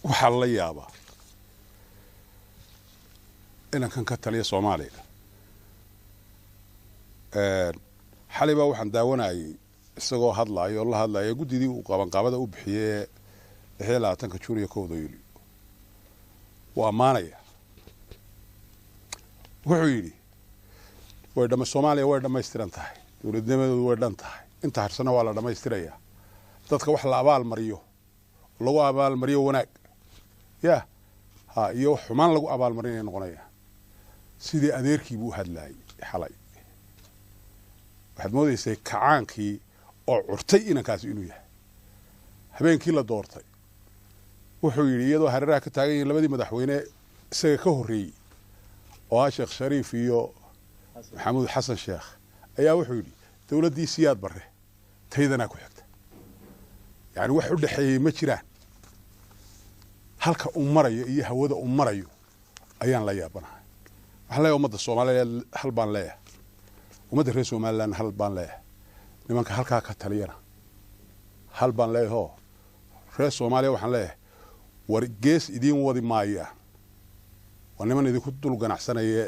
waxaa la yaabaa inankan ka taliya Soomaaliya xalay baa waxaan daawanayay isagoo hadlayo la hadlayo gudidii uu qabanqaabada u bixiyay 20 Juun iyo 1 Yuulyo waa maanaya wuxuu yiri way dhama Soomaaliya way dhameystiran tahay dawladnimadoodu way dhan tahay inta harsana waa la dhameystiraya dadka wax la abaal mariyo lagu abaal mariyo wanaag iyo xumaan lagu abaal marinay noqonaya sidii adeerkii buu hadlaayay xalay waxaad moodaysay kacaankii oo curtay inankaasi inuu yahay habeenkii la doortay wuxuu yiri iyadoo hareeraha ka taagan yihiin labadii madaxweyne isaga ka horeeyay oo Sheekh Shariif iyo Maxamuud Xasan Sheekh ayaa wuxuu yiri dawladdii siyaad barre taydana ku xigta yani wax u dhaxeeyay ma jiraan halka uu marayo iyo hawada uu marayo ayaan la yaabanahay waxa la ummadda Soomaaliyeed hal baan leeyahay ummadda reer Soomaaliland hal baan leeyahay nimanka halka ka taliyana hal baan leeyahay reer Soomaaliya waxaan leeyahay war gees idin wadi maaya waa niman idinku dul ganacsanaya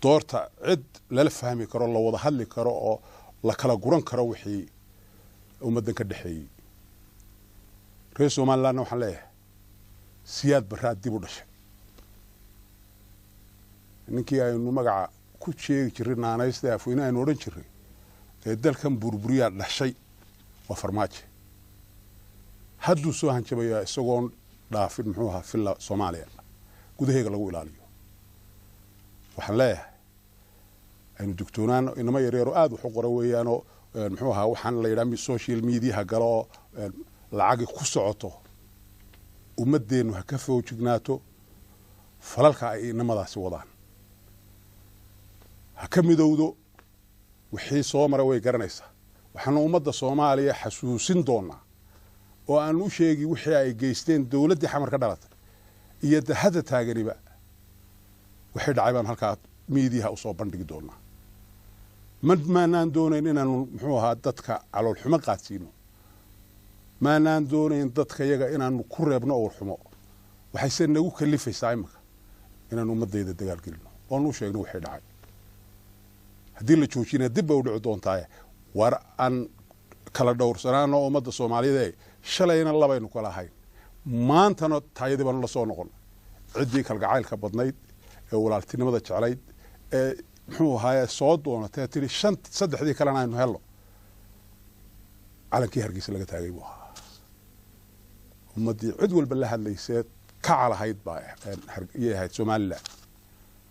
doorta cid la fahmi karo la wada hadli karo oo la kala guran karo wixii ummadan ka dhaxeeyay reer Soomaaliland waxaan leeyahay siyaad barra dib u dhashay ninkii aynu magaca ku sheegi jiray naanaysta afweynaha aynu oran jiray ee dalkan burburiya dhashay waa Farmaajo hadduu soo hanjabaya isagoon dhaafin muxuu ahaa filla Soomaaliya gudaheega lagu ilaaliyo waxaan leeyahay aynu dugtoonaan inama yareero aad wax u qora weeyaano muxuu ahaa waxaan la yiraahdo social media galo lacag ku socoto ummadeenu ha ka foojignaato falalka ay inamadaasi wadaan ha ka midowdo wixii soo maray way garanaysaa waxaan ummadda Soomaaliya xasuusin doonaa oo aan u sheegi wixii ay geysteen dawladda xamar ka dhalatay iyo hada taaganiba waxay dhacay baan halka media u soo bandhigi doonaa maanaan doonayn inaan muxuu ahaa dadka calool xumo qaadsiino maanaan doonayn dadka iyaga inaan ku reebno oo xumo waxay nagu kalifaysaa imika inaan ummadayda dagaal gelino oo nu sheegno wixii dhacay haddii la joojina dib u dhici doontaa war aan kala dhowrsanaano ummadda Soomaaliyeed shalayna labaynu kala ahayn maantana taayadii baan la soo noqon cidii kalgacaylka badnayd ee walaaltinimada jecelayd ee muxuu ahaa soo doonatay tiri saddexdii kalena aynu helno calankii Hargeysa laga taagay buu ahaa ummadii cid walba la hadlaysay ka calahayd baa yahay Soomaaliland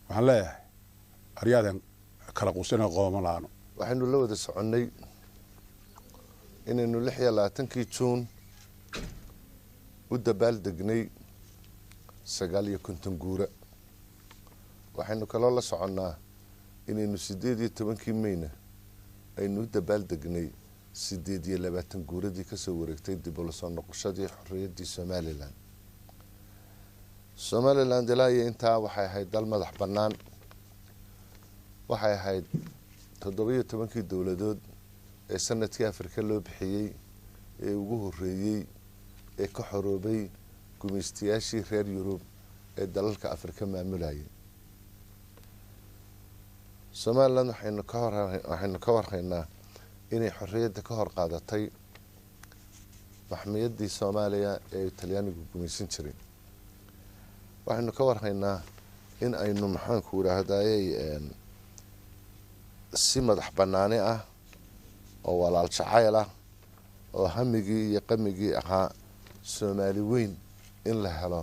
waxaan leeyahay aryadan kala quusana qoomalaano waxaanu la wada soconnay inaynu 26 Juun u dabaal degnay 9 guura waxaanu kala la soconnaa inaynu 18 Mayna aynu dabaal degnay 28 guuradii ka soo wareegtay dib u soo noqoshadii xorriyaddii Somaliland ilaa inta waxay ahayd dal madax bannaan waxay ahayd 17 dawladood ee sanadkii Afrika loo bixiyay ee ugu horeeyay ee ka xoroobay gumeystiyaashii reer Yurub ee dalalka Afrika maamulayay Somaliland waxaynu ka warhaynaa inay xorriyadda ka hor qaadatay maxmiyadii Soomaaliya ee Talyaanigu gumeysan jiray waxaynu ka warhaynaa in aynu maxaan ku raahdaayay si madax bannaani ah oo walaal jacayl ah oo hamigii iyo qamigii ahaa Soomaali weyn in la helo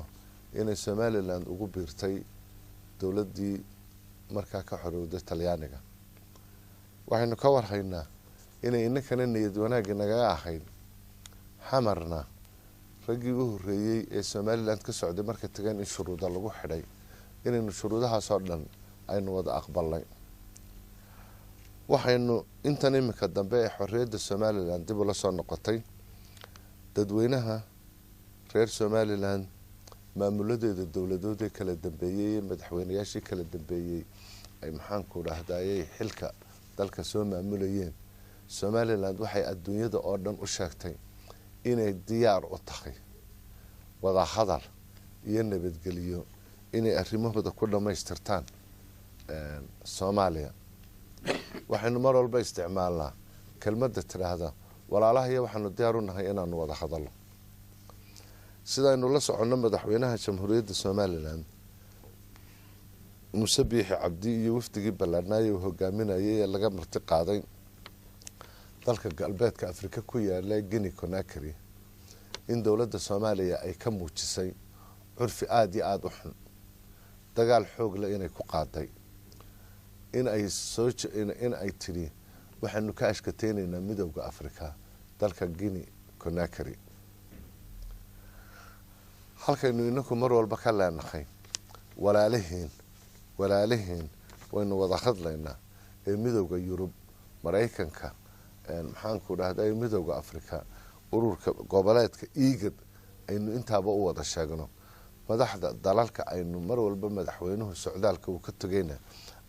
inay Somaliland ugu biirtay dawladdii markaa ka xorowday Talyaaniga waxaynu ka warhaynaa inay innakana niyad wanaag naga ahayd xamarna raggii ugu horeeyay ee Somaliland ka socday marka tagan in shuruudo lagu xidhay inaynu shuruudahaas oo dhan aynu wada aqbalnay waxaynu intan imika dambe ee xorriyadda Somaliland dib u la soo noqotay dadweynaha reer Somaliland maamuladeeda dawladood ee kala dambeeyay madaxweynayaashii kala dambeeyay ay maxaan ku raahdaayay xilka dalka soo maamulayeen Somaliland waxay adduunyada oo dhan u sheegtay inay diyaar u tahay wada hadal iyo nabadgeliyo inay arrimahooda ku dhammaystirtaan Soomaaliya waxaynu mar walba isticmaalnaa kelmadda tiraahda walaalaha iyo waxaanu diyaar u nahay inaanu wada hadalno sidaynu la soconno madaxweynaha jamhuuriyadda Soomaaliland Muuse Biixi Cabdi iyo wafdigii ballaadhnaaye uu hogaaminayay ee laga marti qaaday dalka galbeedka Afrika ku yaala Guinea Conakry in dawladda Soomaaliya ay ka muujisay curfi aad iyo aad u xun dagaal xoog leh inay ku qaaday in ay tiri waxaanu ka ashkateenaynaa midowga Afrika dalka Guinea Conakry halkaynu inaku mar walba ka leenahay walaalihiin waynu wada hadlaynaa ee midowga Yurub Mareykanka maxaan ku dhahday midowga Afrika ururka goboleedka IGAD aynu intaaba u wada sheegno madaxda dalalka aynu mar walba madaxweynuhu socdaalka uu ka tagayna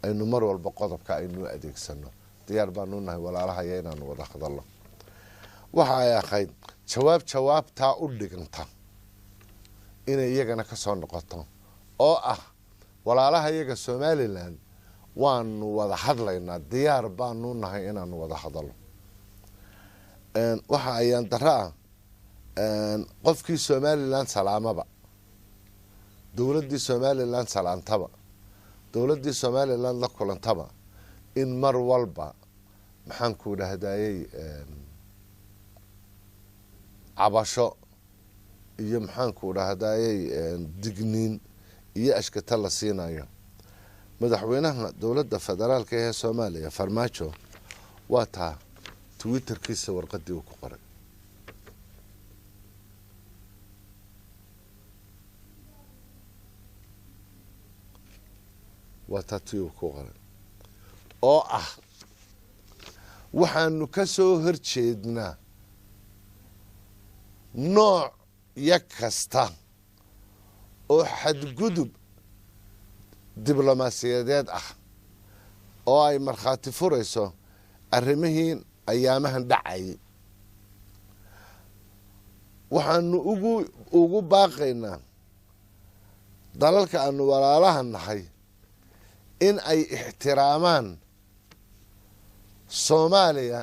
aynu mar walba qodobka aynu adeegsano diyaar baanu nahay walaalaha inaan wada hadalno waxa ay ahayd jawaabta u dhiganta inay iyagana ka soo noqoto oo ah walaalaha iyaga Somaliland waanu wada hadlaynaa diyaar baanu nahay inaan wada hadalno waxa ayaan daraa qofkii Somaliland salaamaba dawladii Somaliland salaantaba dawladii Somaliland la kulantaba in mar walba maxaan ku dhahdayay cabasho iyo maxaan ku dhahdayay digniin iyo ashkata la siinayo madaxweynaha dawladda federaalka ee Soomaaliya Farmaajo waa taa Twitterkiisa warqadii uu ku qoray oo ah waxaanu ka soo horjeednaa nooc yakasta oo xadgudub diblomaasiyadeed ah oo ay markhaati furayso arrimihiin ayaamahan dhacay waxaanu ugu baaqaynaa dalalka aanu walaalaha nahay in ay ixtiraamaan Soomaaliya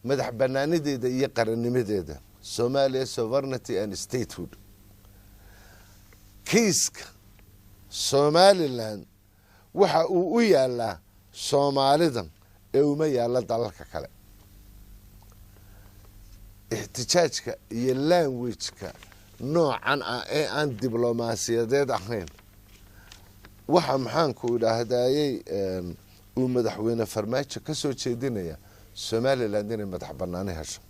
madax banaanideeda iyo qarannimadeeda Somalia sovereignty and statehood kiiska Somaliland waxa uu u yaalaa Soomaalidan ee uma yaala dalalka kale ihtijaajka iyo language-ka noocan ah ee aan diblomaasiyadeed ahayn waxa maxaan ku dhahdayay uu madaxweyne Farmaajo ka soo jeedinaya Somaliland inay madax banaani hesho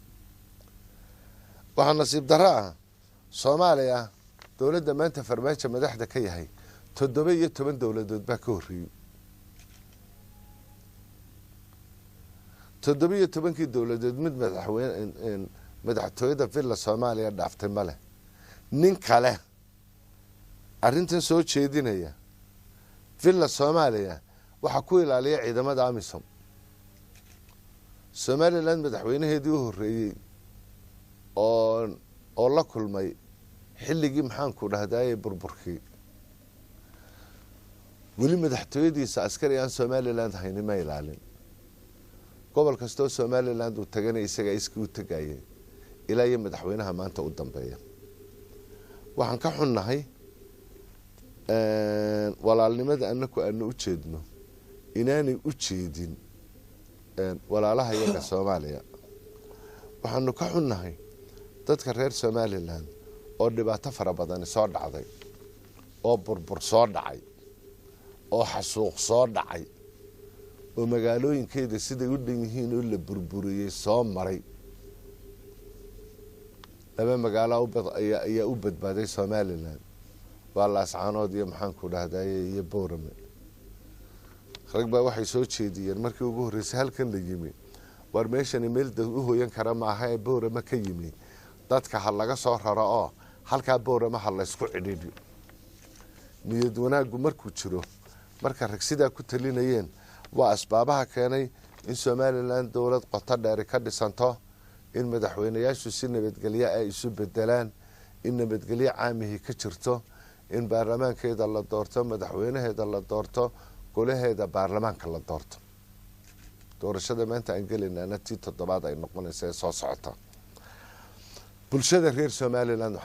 waxa nasiib daraa Soomaaliya dawladda maanta Farmaajo madaxda ka yahay 17 dawladood baa ka horreeyay 17 dawladood mid madaxweyne madaxtooyada villa Soomaaliya dhaaftay male nin kale arrintan soo jeedinaya villa Soomaaliya waxa ku ilaaliya ciidamada AMISOM Somaliland madaxweynaheedii u horreeyay oo la kulmay xilligii maxaan ku dhahdayay burburkii weli madaxtooyadiisa askari aan Somaliland hayni ma ilaalin gobol kasta oo Somaliland uu tagana isaga iskii u tagayay ilaa iyo madaxweynaha maanta u dambeeya waxaan ka xunnahay walaalnimada annagu aanu u jeedno inaanay u jeedin walaalaha iyaga Soomaaliya waxaanu ka xunnahay dadka reer Somaliland oo dhibaato fara badan soo dhacday oo burbur soo dhacay oo xasuuq soo dhacay oo magaalooyinkeeda siday u dhan yihiin oo la burburiyay soo maray laba magaalo ayaa u badbaaday Somaliland waa laascaanood iyo maxaan ku dhahdayay iyo Boorame rag baa waxay soo jeediyeen markii ugu horeysay halkan la yimi war meeshan meel dad u hooyan kara ma aha ee Boorame ka yimi dadka hal laga soo raro oo halka Boorame hal la isku cidhiidhiyo niyad wanaagu markuu jiro marka rag sida ku talinayeen waa asbaabaha keenay in Somaliland dawlad qoto dheer ka dhisanto in madaxweynayaashu si nabadgelyo ay isu bedelaan in nabadgelyo caamihii ka jirto in baarlamaankeeda la doorto madaxweynaheeda la doorto golaheeda baarlamaanka la doorto doorashada maanta aan gelinayna tii 7 ay noqonaysaa soo socota bulshada reer Somaliland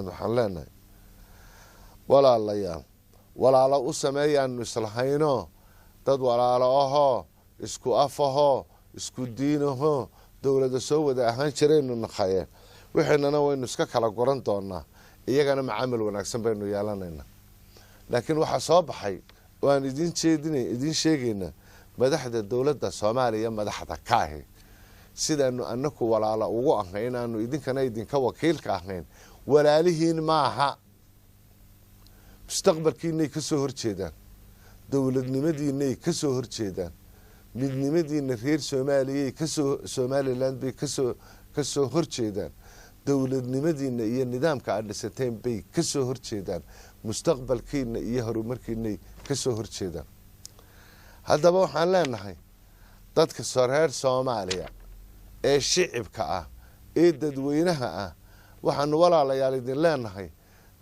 waxaan leenahay walaalo u sameeyaan islahayno dad walaalo ahoo isku afaho isku diinaho dawladda soo wada ahaan jireen naqayeen waxaanana waynu iska kala goran doonaa iyagana macaamil wanaagsan baynu yeelanaynaa laakiin waxa soo baxay waan idin sheegayna madaxda dawladda Soomaaliya madaxda ka ah sidaanu annaku walaalo ugu ahayn aanu idinkana idinka wakiilka ahayn walaalihiin maaha mustaqbalkiinay ka soo horjeedaan dawladnimadiinay ka soo horjeedaan midnimadiina reer Soomaaliya Somaliland bay ka soo horjeedaan dawladnimadiina iyo nidaamka aad dhisateen bay ka soo horjeedaan mustaqbalkiina iyo horumarkiina ka soo horjeedaan haddaba waxaan leenahay dadka reer Soomaaliya ee shicibka ah ee dadweynaha ah waxaan walaalayaal idin leenahay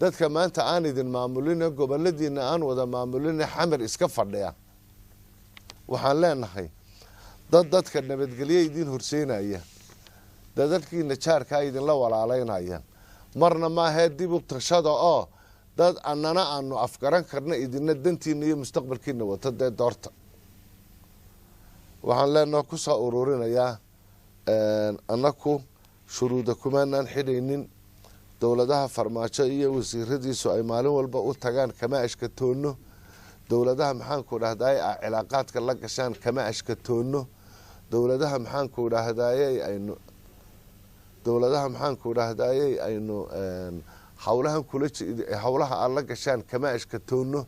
dadka maanta aan idin maamulin goboladiina aan wada maamulin xamar iska fadhiya waxaan leenahay dadka nabadgelyo idin horseynaya dadalkiina jaarka idin la walaaleynaya marna ma ahayd dib u tashada oo dad annana aanu afgaran karna idinna dantiina iyo mustaqbalkiina wata doorta waxaan leenahay ku soo ururinayaa annaku shuruuda kumanaan xidhaynin dawladaha farmaajo iyo wasiiradiisu ay maalin walba u tagaan kama ashkatoono dawladaha maxaan ku dhahday cilaaqaadka la gashaan kama ashkatoono dawladaha maxaan ku dhahday aynu hawlaha aan la gashaan kama ashkatoono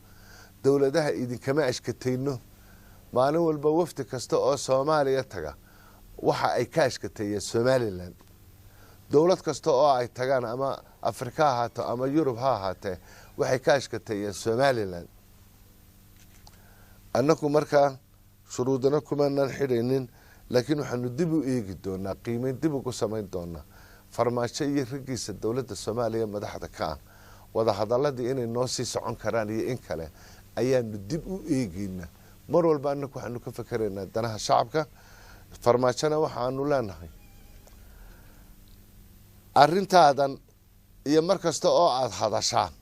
dawladaha idin kama ashkatayno maalin walba wafdi kasta oo Soomaaliya taga waxa ay ka ashkateeyeen Somaliland dawlad kasta oo ay tagaan ama Afrika ha ahaato ama Yurub ha ahaatee waxay ka ashkateeyeen Somaliland annaku markaa shuruudana kumanaan xidhaynin laakiin waxaanu dib u eegi doonaa qiimeyn dib ugu samayn doonaa farmaajo iyo ragiisa dawladda Soomaaliya madaxda ka ah wada hadaladii inay noo sii socon karaan iyo in kale ayaanu dib u eegaynaa mar walba annaku waxaanu ka fakaraynaa danaha shacabka farmaajona waxaanu leenahay arintaadan iyo markasta oo aad hadashaan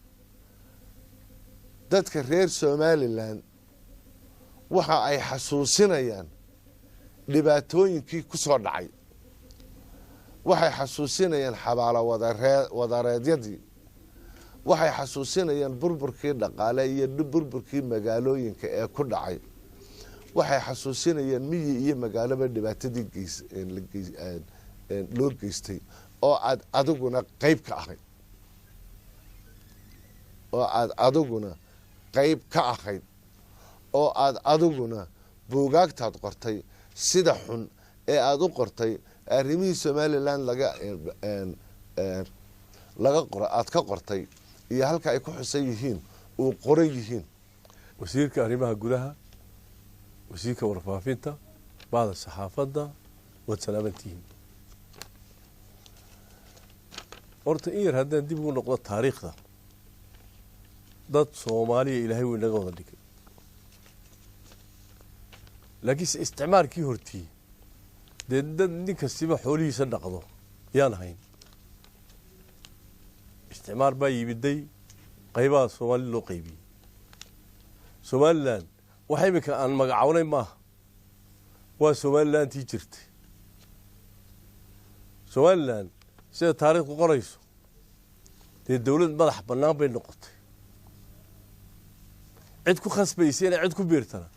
dadka reer Somaliland waxa ay xasuusinayaan dhibaatooyinkii ku soo dhacay waxay xasuusinayaan xabaalo wadareedyadii waxay xasuusinayaan burburkii dhaqaale iyo burburkii magaalooyinka ee ku dhacay waxay xasuusinayaan miyi iyo magaalaba dhibaatadii loo geystay oo aad adiguna qayb ka ahayd oo aad adiguna buugaagtaad qortay sida xun ee aad u qortay arrimihii Somaliland aad ka qortay iyo halka ay ku xusan yihiin oo qoran yihiin wasiirka arrimaha gudaha wasiirka warfaafinta baada saxaafadda wad salaamantiin horta in yar haddaan dib ugu noqdo taariikhda dad Soomaaliya ilaahay uu inaga wada dhigay laakiin isticmaalkii hortii dad nin kastaba xoolihiisa dhaqdo yaan hayn isticmaal baa yimiday qaybaha Soomaali loo qaybiyay Somaliland waxa imika aan magacawnay ma waa Somaliland tii jirtay Somaliland sida taariikhdu qorayso dawlad madax bannaan bay noqotay cid ku khasbaysay inay cid ku biirtana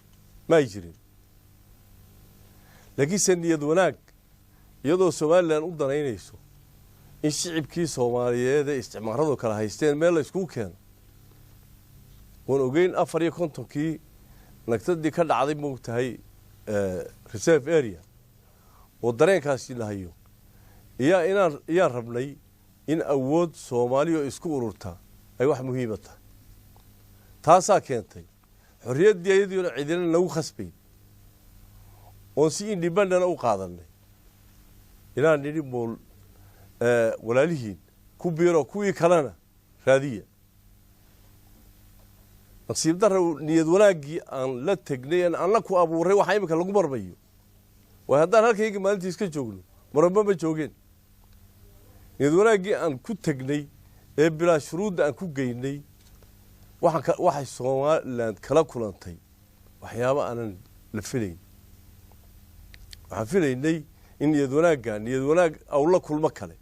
ma jirin laakiin saniyad wanaag iyadoo Somaliland u danaynayso in shicibkii Soomaaliyeed ee isticmaaladu kala haysteen meel la isku keeno wan ogeyn 54kii nagtadii ka dhacday moogtahay reserve area oo dareenkaasi lahayo iyaan rabnay in awood Soomaaliya isku ururta ay wax muhiim ah taasaa keentay xorriyadii iyadoo cidina lagu khasbay oo si independent u qaadanay inaan nidhi mool walaalihiin ku biiro kuwii kalena raadiya nasiib darro niyad wanaaggii aan la tegnay aan la ku abuuray waxa imika lagu marmayo waa haddaan halkayga maalintii iska joogno maraba ma joogeen niyad wanaaggii aan ku tegnay ee bilaa shuruudda aan ku geynay waxay Somaliland kala kulantay waxyaabo aanan la filayn waxaan filaynay in niyad wanaag aw la kulmo kale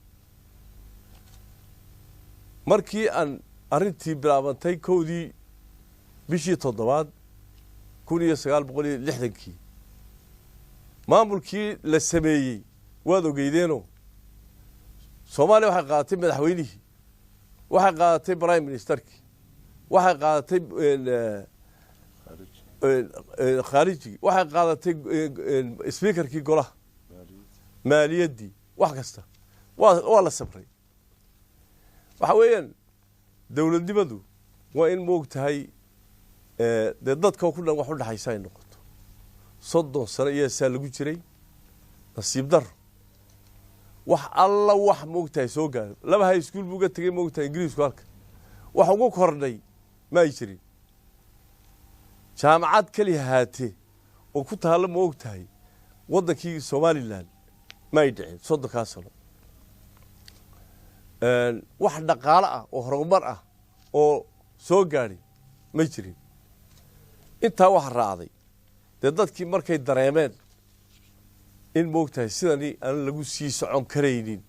markii aan arrintii bilaabantay kowdii bishii 7 1960 maamulkii la sameeyey waad ogeydeenoo Soomaaliya waxay qaadatay madaxweynihii waxay qaadatay prime ministerkii waxay qaadatay khaariji waxay qaadatay speakerkii golaha maaliyadii wax kasta waa la sabray waxa weeyaan dawladnimadu waa in moogtahay dadka ku dhan wax u dhaxaysa ay noqoto 30 sano iyo saa lagu jiray nasiib dar wax alla wax moogtahay soo gaar laba high school buuga tagay moogtahay Ingiriisku halka wax ugu kordhay ma ay jirin jaamacad kaliya haatee oo ku taalo moogtahay wadankii Somaliland ma ay dhicin 30 sano wax dhaqaale ah oo horumar ah oo soo gaari ma jirin inta wax raacday dadkii markay dareemeen in moogtahay sidani aan lagu sii socon kareynin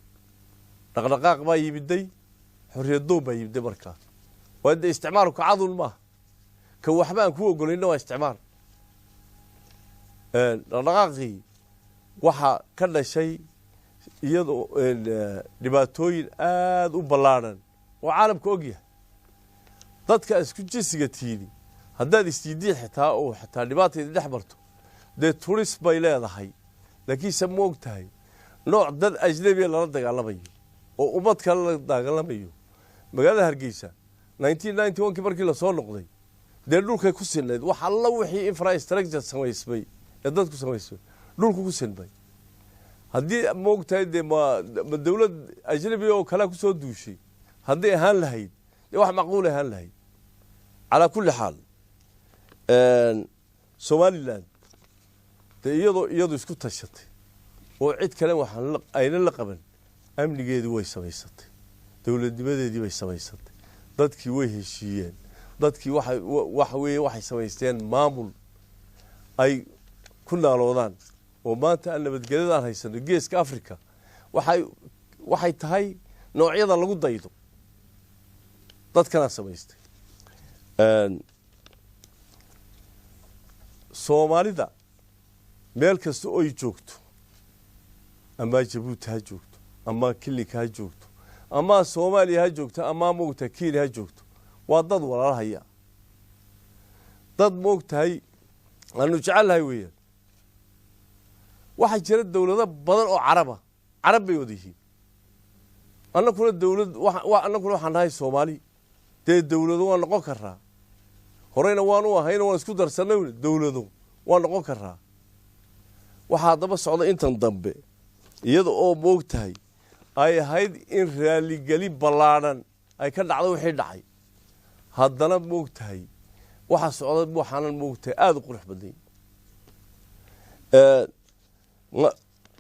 dhaqdhaqaaq baa yimiday xorriyadoo baa yimiday markaa wada isticmaalku cadul ma ka waxba aan ku ogolayno waa isticmaal dhaqdhaqaaqii waxa ka dhashay iyadoo dhibaatooyin aad u ballaaran oo caalamku og yahay dadka isku jinsiga tiini haddaad isdiidii xitaa oo xitaa dhibaatada dhex marto dee turis bay leedahay laakiin se moogtahay nooc dad ajnabi lala dagaalamayo oo ummad kale la dagaalamayo magaalada Hargeysa 1991 markii la soo noqday dee dhulkay ku sineed wax alla wixii infrastructure samaysmay ee dadku samaysmay dhulku ku sinbay haddii moogtahay dee ma dawlad ajnabi oo kale ku soo duushay haddii ahaan lahayd dee wax macquul ahaan lahayd على كل حال Somaliland iyadoo isku tashatay oo cid kale waxaan ayna la qaban amnigeedu way samaysatay dawladnimadeedii way samaysatay dadkii way heshiiyeen dadkii waxay samaysteen maamul ay ku naaloodaan oo maanta aan nabadgelyada haysano geeska Afrika waxay tahay noocyada lagu daydo dadkana samaystay Soomaalida meel kasta oo ay joogto ama Djibouti ha joogto ama Kilika ha joogto ama Soomaaliya ha joogto ama moogta Kenya ha joogto waa dad walaalahaya dad moogtahay aanu jecelahay weeyaan waxa jira dawlado badan oo carab bay wadihiin annaguna waxaan nahay Soomaali dee dawlado waa noqon karaa horeyna waanu ahayna waan isku darsanay dawlado waa noqon karaa waxa daba socda intan dambe iyada oo moogtahay ay ahayd in raali gali ballaaran ay ka dhacdo wixii dhacay haddana moogtahay waxa socda waxaan moogtahay aad u qurux badan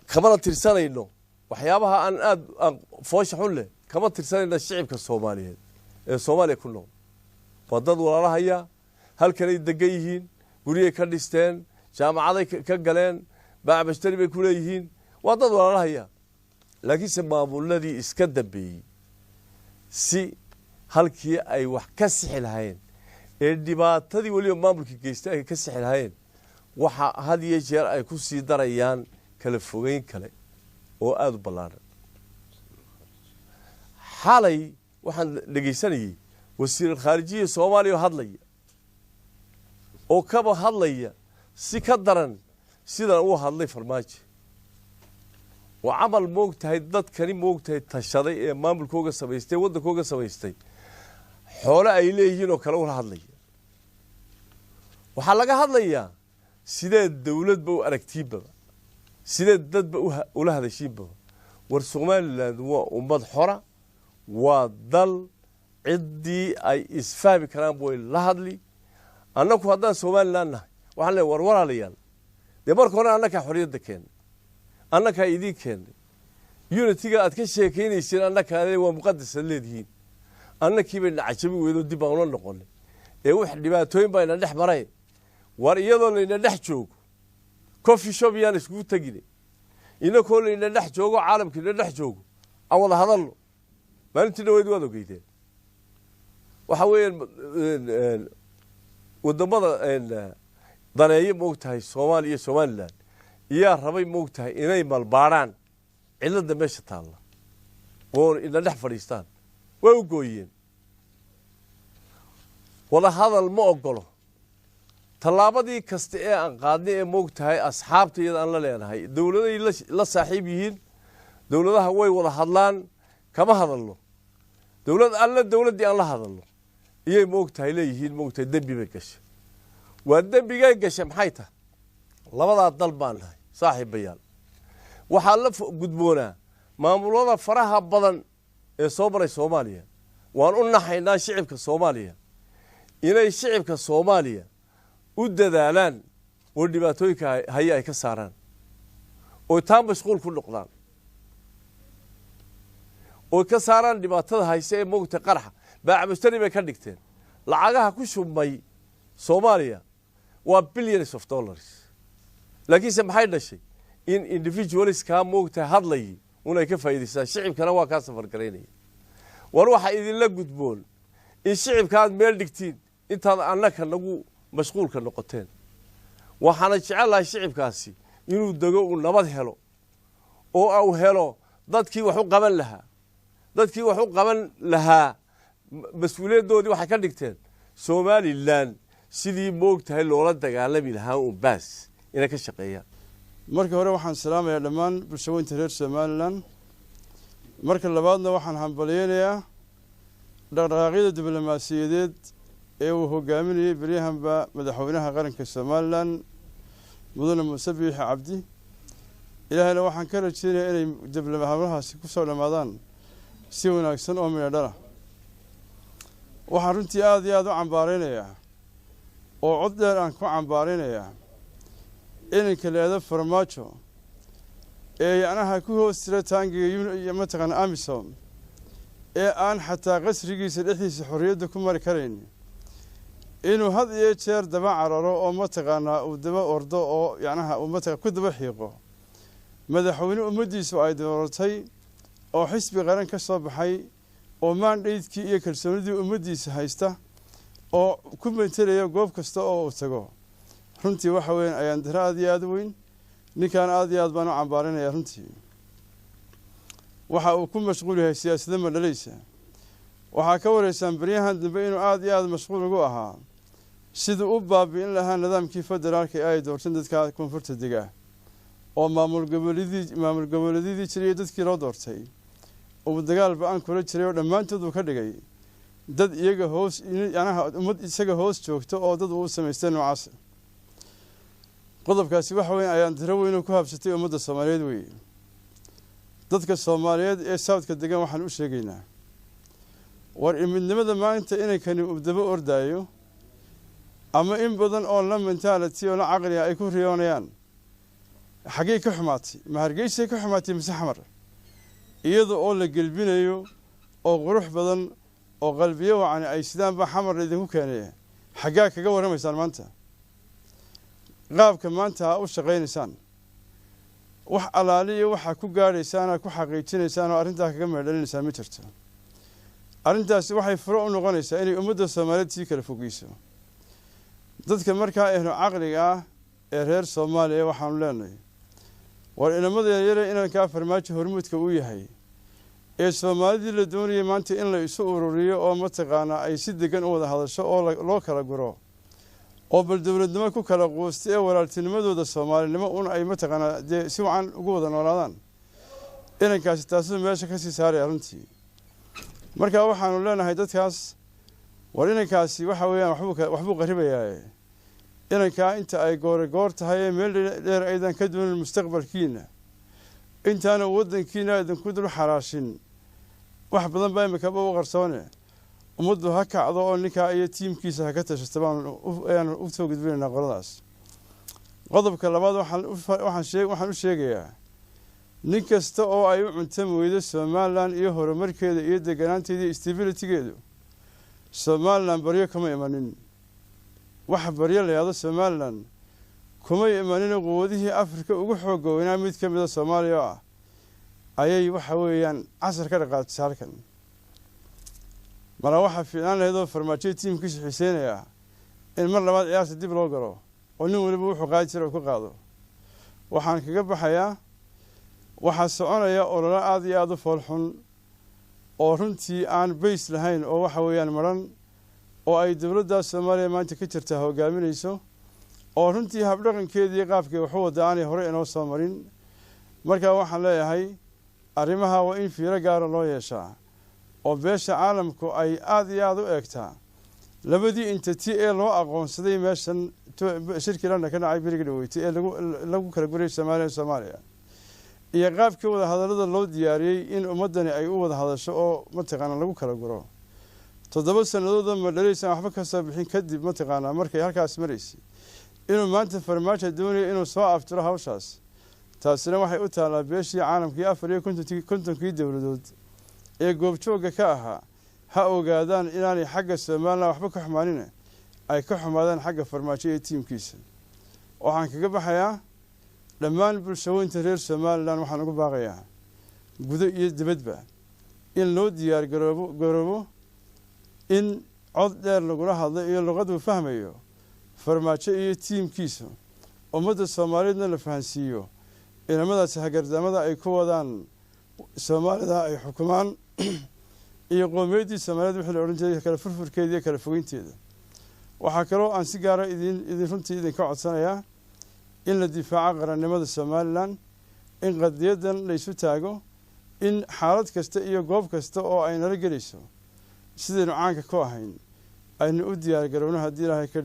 kama tirsanayno waxyaabaha aan aad foosha xun leh kama tirsanayno shicibka Soomaaliyeed ee Soomaaliya ku nool wadad walaalahaya halkanay degan yihiin guriye ka dhisteen jaamacaday ka galeen baabashtari bay ku leeyihiin wadad walaalahaya laakiin se maamuladii iska dambeeyay si halkii ay wax ka sixi lahayn ee dhibaatadii waliba maamulkii geystay ay ka sixi lahayn waxa had iyo jeer ay ku sii darayaan kala fogeyn kale oo aad u ballaaran xalay waxaan dhageysanayay wasiir khaarijiye Soomaaliya hadlaya oo kaba hadlaya si ka daran sida uu hadlay Farmaajo waa amal moogtahay dadkani moogtahay tashaday ee maamulkooga sameystay wadankooga sameystay xoolo ay leeyihiin oo kale u hadlaya waxa laga hadlayaa sidee dawladba u aragtiiba sidee dadba u la hadashiinba والصوماليلاند وأمد حرة وضل عدي أي إسفاهم كلام بوي لهذلي أنك هذا صوماليلاند وحنا ورورا ليال دبرك هنا أنك حرية دكين أنك أيدي كين يونتيجا أتكشف كين يصير أنك هذا هو مقدس الليدين أنك يبين عشبي ويدو دي بغلون نقول واحد اللي توين بين النح براي ورياضون إن النح جوج كوفي شوب يعني سكوت تجري إنه كل إن النح جوج عالم كل النح جوج أول هذا له ما أنت نويد وذو كيتين وحوي والضمضة ضنايا موقتها الصومالية يا ربي موقتها إني مالباران إلا دمشق الله وإن النح فريستان ويقوين ولا هذا المؤقله طلابتي كاستئ أن قادني موقتها أصحابتي أن لا لينهاي دولتي لا صاحبيين دولتها هوي ولا هذلان كما هذا الله دولة دي الله هذا الله إيه موقتها ليهين موقتها دبي بكش والدبي جاي كش محيته لبضع الضلبان هاي صاحب بيان وحلف قدمونا ما مولونا فرها بدن صوبر الصومالية وأن قلنا حينا شعبك الصومالية إلى شعبك الصومالية وددالان والدباتويك هيا كساران وتام مشغول كل نقطان وكساران دباتها هيسي موقت قرحة باع مشتري بكدكتين لعاقها كشهم مي صوماليا وبليونز اوف دولارز لكن سمحينا شيء إن individuals كان موقت هذلي ونا كيف يدرس الشعب كان هو كاسفر كريني وروح إذا لا قدبون الشعب كان ميل دكتين أنت أنك نقول مشغول كالنقطتين وحنا شعل الشعب كاسي إنه دقوا نبض هلو أو هلو ضدك وحق قبل لها مسؤولية دودي وحكا دكتين سومالي لان سيدي موقت هاي الولاد دقالبي لها وباس إنك الشقية marka hore waxaan salaamayaa dhammaan bulshooyinka reer Soomaaliland marka labaadna waxaan hambalyeeyaa dhaqdhaqaaqyada diblomaasiyadeed ee uu hogaaminayay baryahanba madaxweynaha qaranka Soomaaliland mudane Muuse Biixi Cabdi ilaahayna waxaan ka rajaynayaa inay diblomaasiyaadkaasi ku soo dhamaadaan si wanaagsan oo meel dhala waxaan runtii aad iyo aad u cambaareynayaa oo cod dheer aan ku cambaareynayaa إنك هذا فرماجو أنا هكوه استراتيجي مثلاً أميسوم أنا حتى قصري سلحي سحرية دكمار كريني إنه هذا يشير دماء عرارو أو مثلاً أو دماء أردو أو يعني أو مثلاً كده بحيقه ماذا حوينه أمدي سواء دورتي أو حسب غيرن كسب حي أو ما نريد كي يكل سندي أمدي سهيسته أو كل من ترى يجوب كسته أو تجو runtii waxa weyn ayaan dira aad iyo aad weyn ninkan aad iyo aad baan u cambaarinayaa runtii waxa uu ku mashquul yahay siyaasadda madhalaysa waxa ka wareysan baryahan dambe inuu aad iyo aad mashquul ugu ahaa sidoo u baabi'in lahaa nidaamkii federaalka ay doorteen dadka koonfurta dega oo maamul goboleedyadii jiray dadkii loo doortay oo dagaal baan kula jiray oo dhamaantood uu ka dhigay dad iyaga hoos yanaha ummad isaga hoos joogto oo dad uu sameystay noocaas qodobkaasi waxa weyn ayaan dira weyn ku habsatay ummadda Soomaaliyeed weey dadka Soomaaliyeed ee South-ka degan waxaan u sheegaynaa war midnimada maanta inay kan daba ordaayo ama in badan oo la mentality oo la aqli ay ku riyoonayaan xagee ka xumaatay ma hargeysa ka xumaatay masaxmar iyadoo oo la galbinayo oo qurux badan oo qalbiyo wacan ay sidaan ba xamar idinku keenay xagaa kaga waramaysaan maanta qaabka maanta u shaqeynaysan wax alaaliyo waxa ku gaadhaysaan ku xaqiijinaysaan oo arinta kaga meeldhalinaysan ma jirto arintaasi waxay furo u noqonaysaa inay ummadda Soomaaliyeed si kala fogeyso dadka markaa ehno aqliga ah ee reer Soomaaliya waxaan leenahay war inamada yare inaan ka farmaajo hormuudka u yahay ee Soomaalida la doonayay maanta in la isu ururiyo oo mataqaana ay si degan u wada hadasho oo loo kala guro oo bal dawladnimo ku kala qoostay ee walaaltinimadooda Soomaalinimo un ay mataqaana si wacan ugu wada noolaadaan inankaasi taasoo meesha ka sii saaray runtii marka waxaanu leenahay dadkaas war inankaasi waxa weeyaan waxbuu qaribayaa inanka inta ay goor tahay meel dheer aydan ka doonin mustaqbalkiina intaana waddankiina idinku dul xaraashin wax badan baa imikaba u qarsoone ummaddu ha kacdo oo ninkaa iyo tiimkiisa ha ka tashata ayaan u soo gudbinaynaa qoladaas qodobka labaad waxaan u sheegayaa nin kasta oo ay u cuntami weydo somalilan iyo horumarkeeda iyo deganaanteeda iyo stabilitygeedu somalilan baryo kama imanin wax baryo la yidhahdo somalilan kuma imanin quwadihii afrika ugu xoogga weynaa mid ka mida soomaaliya oo ah ayay waxa weeyaan casar ka dhaqaatay halkan mara waxaa fiicnaan lahayd oo farmaajo tiimkiisa xiiseynaya in mar labaad ciyaarta dib loo galo oo nin waliba wuxuu qaadi jira ku qaado waxaan kaga baxayaa waxaa soconaya ololo aad iyo aad u foolxun oo runtii aan bays lahayn oo waxa weeyaan maran oo ay dowladda Soomaaliya maanta ka jirta hogaaminayso oo runtii habdhaqankeedii qaabkii wuxuu wadaanay hore inoo soo marin marka waxaan leeyahay arrimaha waa in fiiro gaar ah loo yeeshaa oo beesha caalamku ay aad iyo aad u eegtaa labadii entity ee loo aqoonsaday meeshan shirkilana ka dhacay biriga dhaweeyay ee lagu kala guray Soomaaliya iyo qaabkii wada hadallada loo diyaariyay in ummadani ay u wada hadasho oo mataqaana lagu kala guro 7 sanadood ma dhaleysan waxba ka soo bixin kadib mataqaana markay halkaas mareysay inuu maanta farmaajo doonayo inuu soo aftiro hawshaas taasina waxay u taalaa beeshii caalamkii 450 dawladood ee goobjooga ka ahaa ha ogaadaan inaanay xagga Soomaaliland waxba ka xumaanina ay ka xumaadaan xagga farmaajo iyo tiimkiisa waxaan kaga baxayaa dhammaan bulshooyinka reer Soomaaliland waxaan ugu baaqayaa gudo iyo dibadba in loo diyaar garoobo in cod dheer lagula hadlo iyo luqad uu fahmayo farmaajo iyo tiimkiisa ummadda Soomaaliyeedna la fahansiiyo inamadaas hagardamada ay ku wadaan Soomaalida ay xukumaan iyo qowmiyadii Soomaaliyeed wixii la oran jiray kala furfurkeeda iyo kala fogeynteeda waxa kale oo aan si gaar ah idin runtii idin ka codsanayaa in la difaaco qarannimada Soomaaliland in qadiyadan la isu taago in xaalad kasta iyo goob kasta oo ay nala gelayso sidaynu caanka ku ahayn aynu u diyaar garowno haddii Ilaahay ka dhigo